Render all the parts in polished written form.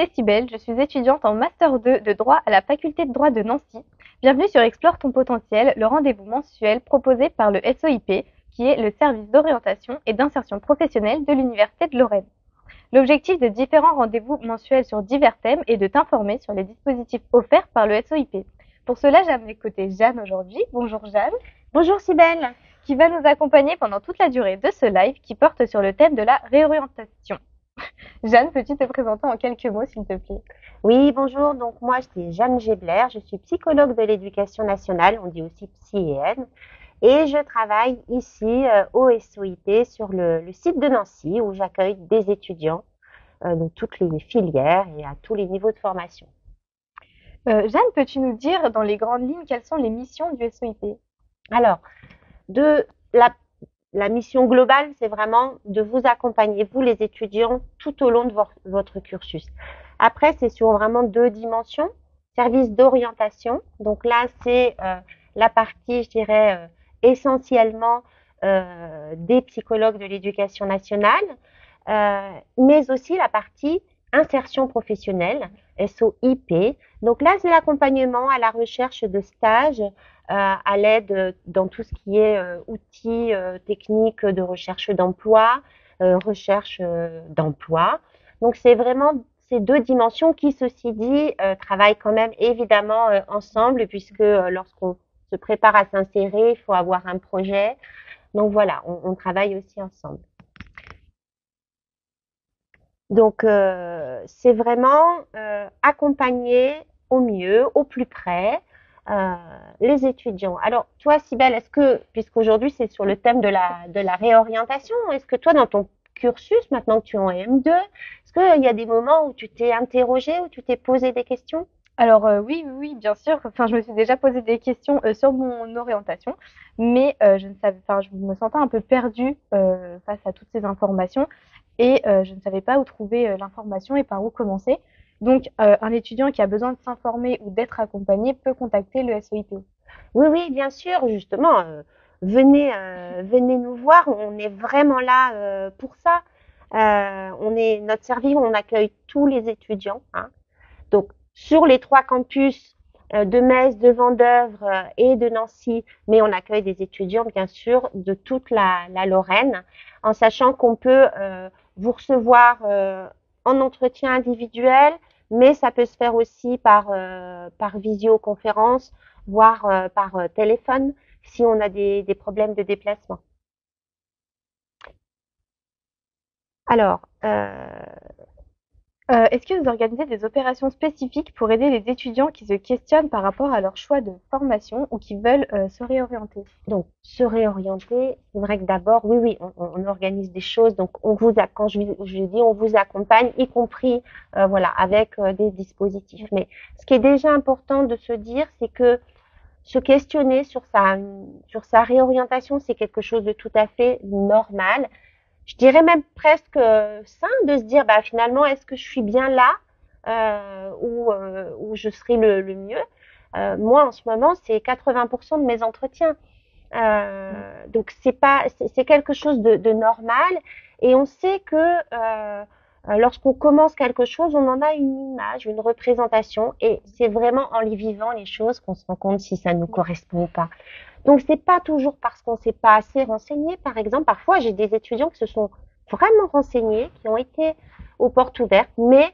c'est Cybèle, je suis étudiante en Master 2 de droit à la faculté de droit de Nancy. Bienvenue sur Explore ton potentiel, le rendez-vous mensuel proposé par le SOIP, qui est le service d'orientation et d'insertion professionnelle de l'Université de Lorraine. L'objectif de différents rendez-vous mensuels sur divers thèmes est de t'informer sur les dispositifs offerts par le SOIP. Pour cela, j'ai à mes côtés Jeanne aujourd'hui. Bonjour Jeanne. Bonjour Cybèle. Qui va nous accompagner pendant toute la durée de ce live qui porte sur le thème de la réorientation. Jeanne, peux-tu te présenter en quelques mots, s'il te plaît? Oui, bonjour. Donc moi, c'est Jeanne Gebler. Je suis psychologue de l'éducation nationale, on dit aussi psy-EN, et je travaille ici au SOIP sur le site de Nancy où j'accueille des étudiants de toutes les filières et à tous les niveaux de formation. Jeanne, peux-tu nous dire dans les grandes lignes quelles sont les missions du SOIP? Alors, de la mission globale, c'est vraiment de vous accompagner, vous les étudiants, tout au long de votre cursus. Après, c'est sur vraiment deux dimensions. Service d'orientation. Donc là, c'est la partie, je dirais, essentiellement des psychologues de l'éducation nationale, mais aussi la partie insertion professionnelle, SOIP. Donc là, c'est l'accompagnement à la recherche de stages à l'aide dans tout ce qui est outils techniques de recherche d'emploi, recherche d'emploi. Donc c'est vraiment ces deux dimensions qui, ceci dit, travaillent quand même évidemment ensemble puisque lorsqu'on se prépare à s'insérer, il faut avoir un projet. Donc voilà, on travaille aussi ensemble. Donc c'est vraiment accompagner au mieux, au plus près, euh, les étudiants. Alors, toi, Cybèle, est-ce que, puisqu'aujourd'hui c'est sur le thème de la réorientation, est-ce que toi, dans ton cursus, maintenant que tu es en M2, est-ce qu'il y a des moments où tu t'es interrogé, où tu t'es posé des questions? Alors oui, bien sûr. Enfin, je me suis déjà posé des questions sur mon orientation, mais je ne savais, enfin, je me sentais un peu perdue face à toutes ces informations et je ne savais pas où trouver l'information et par où commencer. Donc, un étudiant qui a besoin de s'informer ou d'être accompagné peut contacter le SOIP. Oui, oui, bien sûr, justement, venez nous voir, on est vraiment là pour ça. On est notre service, on accueille tous les étudiants, hein. Donc, sur les trois campus de Metz, de Vendeuvre et de Nancy, mais on accueille des étudiants, bien sûr, de toute la Lorraine, en sachant qu'on peut vous recevoir en entretien individuel, mais ça peut se faire aussi par visioconférence, voire par téléphone, si on a des problèmes de déplacement. Alors, Est-ce que vous organisez des opérations spécifiques pour aider les étudiants qui se questionnent par rapport à leur choix de formation ou qui veulent se réorienter? donc, se réorienter, c'est vrai que d'abord, oui, oui, on organise des choses. Donc, quand je dis, on vous accompagne, y compris, voilà, avec des dispositifs. Mais ce qui est déjà important de se dire, c'est que se questionner sur sa réorientation, c'est quelque chose de tout à fait normal. Je dirais même presque sain de se dire, bah, finalement, est-ce que je suis bien là où je serai le mieux? Moi, en ce moment, c'est 80% de mes entretiens. Donc c'est quelque chose de normal et on sait que lorsqu'on commence quelque chose, on en a une image, une représentation et c'est vraiment en les vivant les choses qu'on se rend compte si ça nous correspond ou pas. Donc c'est pas toujours parce qu'on s'est pas assez renseigné. Par exemple, parfois j'ai des étudiants qui se sont vraiment renseignés, qui ont été aux portes ouvertes, mais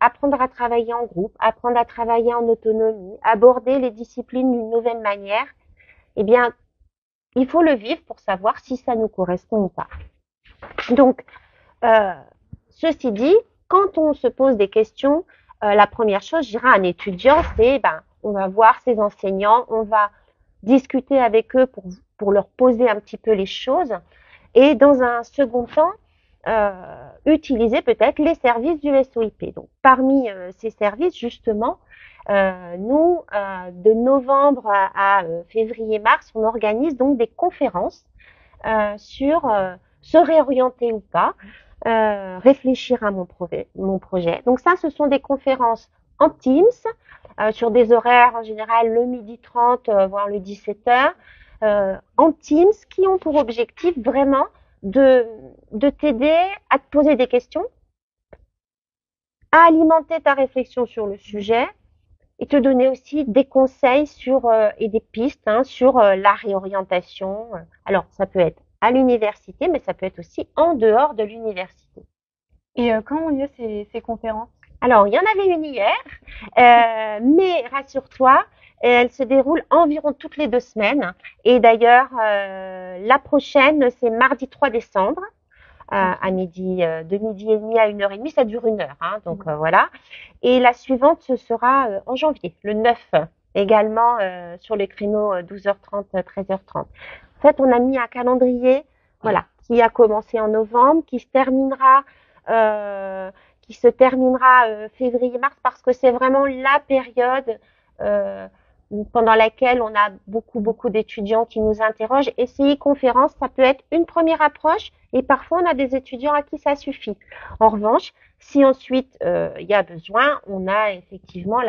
apprendre à travailler en groupe, apprendre à travailler en autonomie, aborder les disciplines d'une nouvelle manière, eh bien il faut le vivre pour savoir si ça nous correspond ou pas. Donc, euh, ceci dit, quand on se pose des questions, la première chose, je dirais à un étudiant, c'est on va voir ses enseignants, on va discuter avec eux pour leur poser un petit peu les choses. Et dans un second temps, utiliser peut-être les services du SOIP. Donc, parmi ces services, justement, nous, de novembre à février-mars, on organise donc des conférences sur se réorienter ou pas, réfléchir à mon projet. Donc ça, ce sont des conférences en Teams, sur des horaires en général le 12h30, voire le 17h, en Teams, qui ont pour objectif vraiment de t'aider à te poser des questions, à alimenter ta réflexion sur le sujet et te donner aussi des conseils et des pistes sur la réorientation. Alors, ça peut être à l'université, mais ça peut être aussi en dehors de l'université. Et quand ont lieu ces conférences? Alors, il y en avait une hier, mais rassure-toi, elle se déroule environ toutes les 2 semaines. Et d'ailleurs, la prochaine, c'est mardi 3 décembre, à midi, de midi et demi à 1h30. Ça dure 1 heure, donc voilà. Et la suivante, ce sera en janvier, le 9, également sur les créneaux 12h30, 13h30. En fait, on a mis un calendrier, voilà, qui a commencé en novembre, qui se terminera février-mars, parce que c'est vraiment la période euh, pendant laquelle on a beaucoup d'étudiants qui nous interrogent. Et ces conférences, ça peut être une première approche, et parfois on a des étudiants à qui ça suffit. En revanche, si ensuite il y a besoin, on a effectivement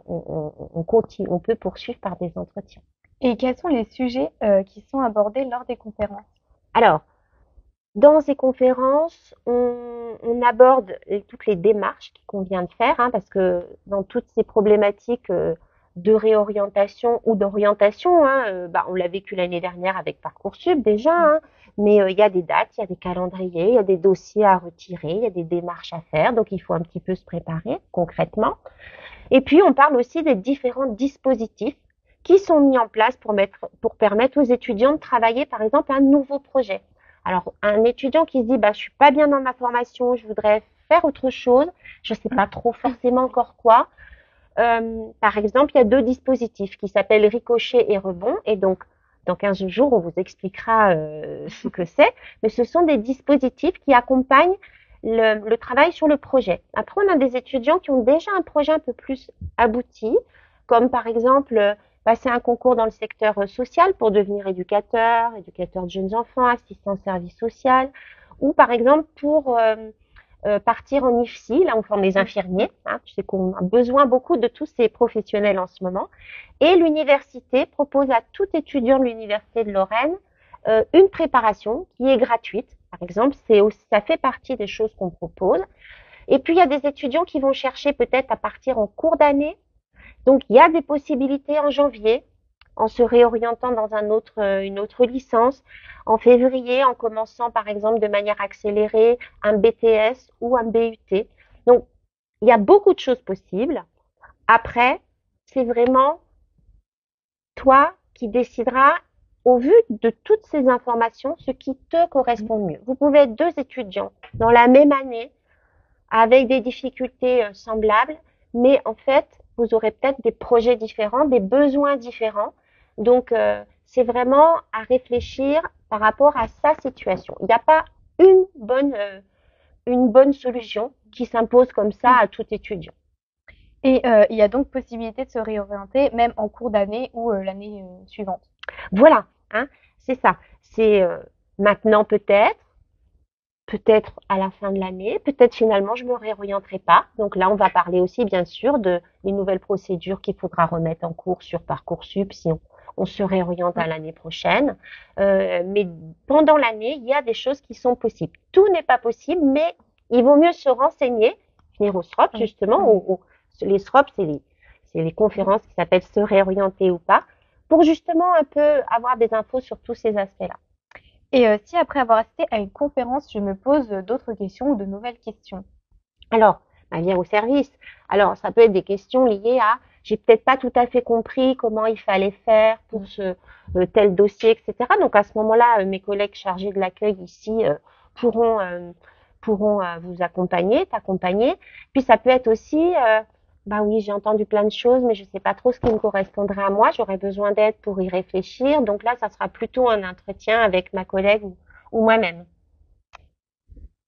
on continue, on peut poursuivre par des entretiens. Et quels sont les sujets qui sont abordés lors des conférences? Alors, dans ces conférences, on aborde toutes les démarches qu'on vient de faire, parce que dans toutes ces problématiques de réorientation ou d'orientation, on l'a vécu l'année dernière avec Parcoursup déjà, mais il y a des dates, il y a des calendriers, il y a des dossiers à retirer, il y a des démarches à faire, donc il faut un petit peu se préparer concrètement. Et puis, on parle aussi des différents dispositifs qui sont mis en place pour permettre aux étudiants de travailler, par exemple, un nouveau projet. Alors, un étudiant qui se dit, je suis pas bien dans ma formation, je voudrais faire autre chose, je sais pas trop forcément encore quoi. Par exemple, il y a 2 dispositifs qui s'appellent ricochet et rebond. Et donc, dans 15 jours, on vous expliquera ce que c'est. Mais ce sont des dispositifs qui accompagnent le travail sur le projet. Après, on a des étudiants qui ont déjà un projet un peu plus abouti, comme par exemple passer un concours dans le secteur social pour devenir éducateur de jeunes enfants, assistant service social, ou par exemple pour partir en IFSI, là on forme les infirmiers, tu sais qu'on a besoin beaucoup de tous ces professionnels en ce moment. Et l'université propose à tout étudiant de l'université de Lorraine une préparation qui est gratuite. Par exemple, ça fait partie des choses qu'on propose. Et puis il y a des étudiants qui vont chercher peut-être à partir en cours d'année. Donc, il y a des possibilités en janvier, en se réorientant dans une autre licence. En février, en commençant, par exemple, de manière accélérée, un BTS ou un BUT. Donc, il y a beaucoup de choses possibles. Après, c'est vraiment toi qui décideras, au vu de toutes ces informations, ce qui te correspond mieux. Vous pouvez être 2 étudiants dans la même année, avec des difficultés semblables, mais en fait, vous aurez peut-être des projets différents, des besoins différents. Donc, c'est vraiment à réfléchir par rapport à sa situation. Il n'y a pas une bonne solution qui s'impose comme ça à tout étudiant. Et il y a donc possibilité de se réorienter même en cours d'année ou l'année suivante. Voilà, c'est ça. C'est maintenant peut-être à la fin de l'année, peut-être finalement je me réorienterai pas. Donc là, on va parler aussi bien sûr des nouvelles procédures qu'il faudra remettre en cours sur Parcoursup si on se réoriente à l'année prochaine. Mais pendant l'année, il y a des choses qui sont possibles. Tout n'est pas possible, mais il vaut mieux se renseigner, venir au SROP justement. Les SROP, c'est les conférences qui s'appellent se réorienter ou pas, pour justement un peu avoir des infos sur tous ces aspects-là. Et si après avoir assisté à une conférence, je me pose d'autres questions ou de nouvelles questions? Alors, viens au service. Alors, ça peut être des questions liées à j'ai peut-être pas tout à fait compris comment il fallait faire pour ce tel dossier, etc. Donc à ce moment-là, mes collègues chargés de l'accueil ici pourront vous t'accompagner. Puis ça peut être aussi oui, j'ai entendu plein de choses, mais je sais pas trop ce qui me correspondrait à moi. J'aurais besoin d'aide pour y réfléchir. Donc là, ça sera plutôt un entretien avec ma collègue ou moi-même.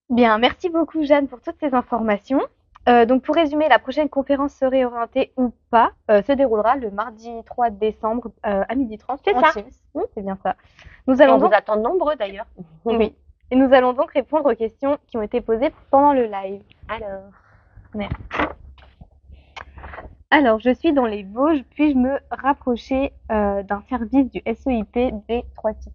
Bien, merci beaucoup Jeanne pour toutes ces informations. Donc pour résumer, la prochaine conférence se réorienter ou pas se déroulera le mardi 3 décembre à 12h30. C'est ça. C'est bien ça. Nous allons vous attendre nombreux d'ailleurs. Oui. Et nous allons donc répondre aux questions qui ont été posées pendant le live. Merci. Alors, je suis dans les Vosges, puis-je me rapprocher d'un service du SEIP des 3 types?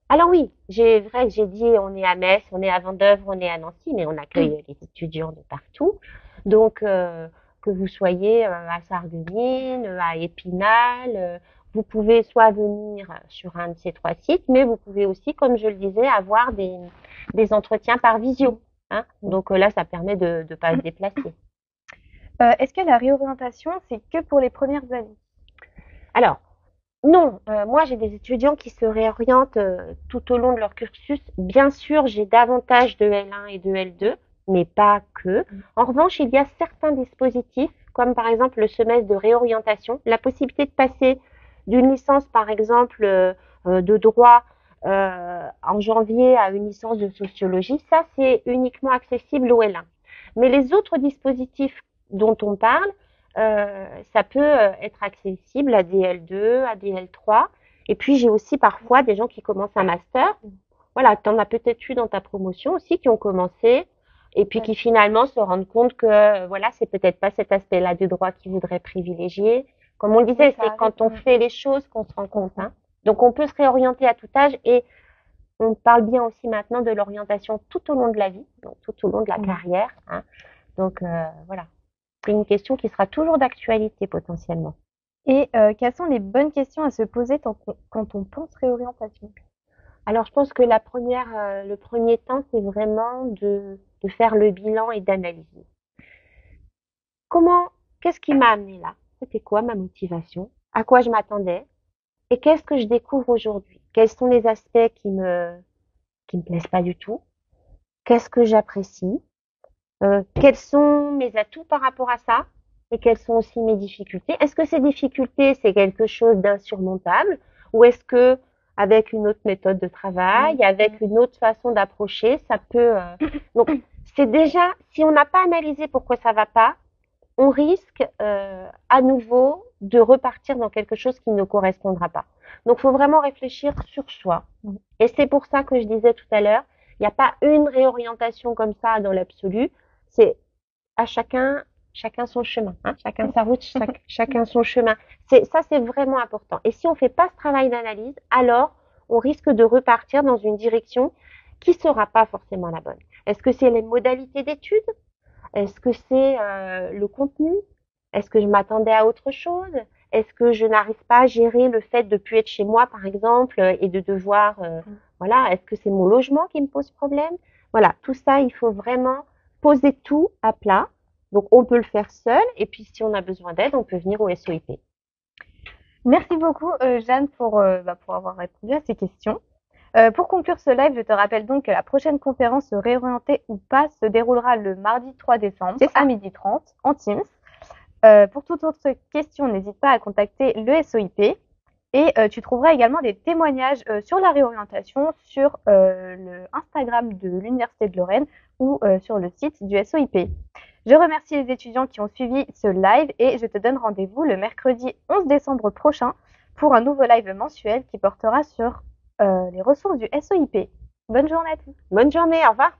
Alors oui, j'ai dit on est à Metz, on est à Vendeuvre, on est à Nancy, mais on accueille les étudiants de partout. Donc, que vous soyez à Sarreguemines, à Épinal, vous pouvez soit venir sur un de ces 3 sites, mais vous pouvez aussi, comme je le disais, avoir des entretiens par visio. Hein. Donc là, ça permet de ne pas se déplacer. Est-ce que la réorientation, c'est que pour les premières années? Alors, non, moi j'ai des étudiants qui se réorientent tout au long de leur cursus. Bien sûr, j'ai davantage de L1 et de L2, mais pas que. En revanche, il y a certains dispositifs, comme par exemple le semestre de réorientation, la possibilité de passer d'une licence, par exemple, de droit en janvier à une licence de sociologie. Ça, c'est uniquement accessible au L1. Mais les autres dispositifs dont on parle, ça peut être accessible à des L2, à des L3. Et puis, j'ai aussi parfois des gens qui commencent un master. Voilà, tu en as peut-être eu dans ta promotion aussi qui ont commencé et puis qui finalement se rendent compte que voilà, c'est peut-être pas cet aspect-là du droit qu'ils voudraient privilégier. Comme on le disait, c'est quand on fait les choses qu'on se rend compte. Hein. Donc, on peut se réorienter à tout âge et on parle bien aussi maintenant de l'orientation tout au long de la vie, donc tout au long de la carrière. Hein. Donc, voilà. C'est une question qui sera toujours d'actualité potentiellement. Et quelles sont les bonnes questions à se poser quand on pense réorientation? Alors, je pense que le premier temps, c'est vraiment de faire le bilan et d'analyser. Qu'est-ce qui m'a amené là? C'était quoi ma motivation? À quoi je m'attendais? Et qu'est-ce que je découvre aujourd'hui? Quels sont les aspects qui me plaisent pas du tout? Qu'est-ce que j'apprécie? Quels sont mes atouts par rapport à ça? Et quelles sont aussi mes difficultés? Est-ce que ces difficultés, c'est quelque chose d'insurmontable? Ou est-ce que, avec une autre méthode de travail, avec une autre façon d'approcher, ça peut... Donc, c'est déjà, si on n'a pas analysé pourquoi ça va pas, on risque à nouveau de repartir dans quelque chose qui ne correspondra pas. Donc, il faut vraiment réfléchir sur soi. Et c'est pour ça que je disais tout à l'heure, il n'y a pas une réorientation comme ça dans l'absolu. C'est à chacun son chemin, hein, chacun sa route, chacun son chemin. Ça, c'est vraiment important. Et si on fait pas ce travail d'analyse, alors on risque de repartir dans une direction qui sera pas forcément la bonne. Est-ce que c'est les modalités d'études? Est-ce que c'est le contenu? Est-ce que je m'attendais à autre chose? Est-ce que je n'arrive pas à gérer le fait de plus être chez moi, par exemple, et de devoir, voilà, est-ce que c'est mon logement qui me pose problème? Voilà, tout ça, il faut vraiment poser tout à plat. Donc, on peut le faire seul, et puis si on a besoin d'aide, on peut venir au SOIP. Merci beaucoup, Jeanne, pour avoir répondu à ces questions. Pour conclure ce live, je te rappelle donc que la prochaine conférence Réorienter ou pas se déroulera le mardi 3 décembre à 12h30 en Teams. Pour toute autre question, n'hésite pas à contacter le SOIP. Et tu trouveras également des témoignages sur la réorientation sur le Instagram de l'Université de Lorraine ou sur le site du SOIP. Je remercie les étudiants qui ont suivi ce live et je te donne rendez-vous le mercredi 11 décembre prochain pour un nouveau live mensuel qui portera sur les ressources du SOIP. Bonne journée à tous. Bonne journée, au revoir.